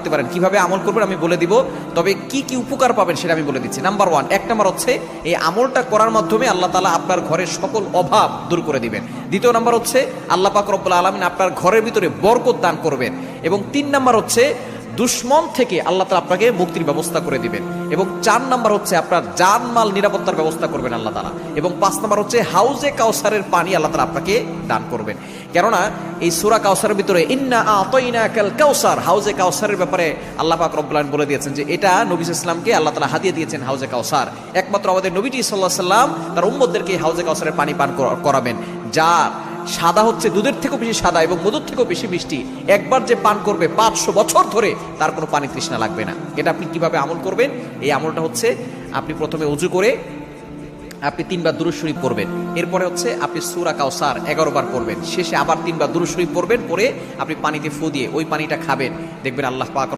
করতে পারেন। কিভাবে আমল করবেন আমি বলে দিব, তবে কি কি উপকার পাবেন সেটা আমি বলে দিচ্ছি। নাম্বার 1, 1 নাম্বার হচ্ছে এই আমলটা করার মাধ্যমে আল্লাহ তাআলা আপনার ঘরের সকল অভাব দূর করে দিবেন। দ্বিতীয় নাম্বার হচ্ছে আল্লাহ পাক রব্বুল আলামিন আপনার ঘরের ভিতরে বরকত দান করবেন। এবং 3 নাম্বার হচ্ছে দুশ্মন থেকে আল্লাহ তাআলা আপনাকে মুক্তির ব্যবস্থা করে দিবেন। এবং 4 নাম্বার হচ্ছে আপনার জানমাল নিরাপত্তার ব্যবস্থা করবেন আল্লাহ তাআলা। এবং 5 নাম্বার হচ্ছে হাউজে কাউসারের পানি আল্লাহ তাআলা আপনাকে দান করবেন। কেননা এই সূরা কাউসারের ভিতরে ইন্না আতাইনাকাল কাউসার, হাউজে কাউসারের ব্যাপারে আল্লাহ পাক রব্বুল আলামিন বলে দিয়েছেন যে এটা নবী সাল্লাল্লাহু আলাইহি ওয়াসাল্লামকে আল্লাহ তাআলা হাদিয়া দিয়েছেন হাউজে কাউসার। একমাত্র আমাদের নবীজি সাল্লাল্লাহু আলাইহি ওয়াসাল্লাম তার উম্মতদেরকে হাউজে কাউসারের পানি পান করাবেন, যা সাদা হচ্ছে দুধের থেকেও বেশি সাদা এবং মধুর থেকেও বেশি মিষ্টি। একবার যে পান করবে 500 বছর ধরে তার কোনো পানি তৃষ্ণা লাগবে না। এটা আপনি কিভাবে আমল করবেন? এই আমলটা হচ্ছে আপনি প্রথমে ওযু করে আপনি 3 বার দুরূদ শরীফ পড়বেন। এরপরে হচ্ছে আপনি সূরা কাউসার 11 বার পড়বেন। শেষে আবার 3 বার দুরূদ শরীফ পড়বেন, পরে আপনি পানিতে ফু দিয়ে ওই পানিটা খাবেন। দেখবেন আল্লাহ পাক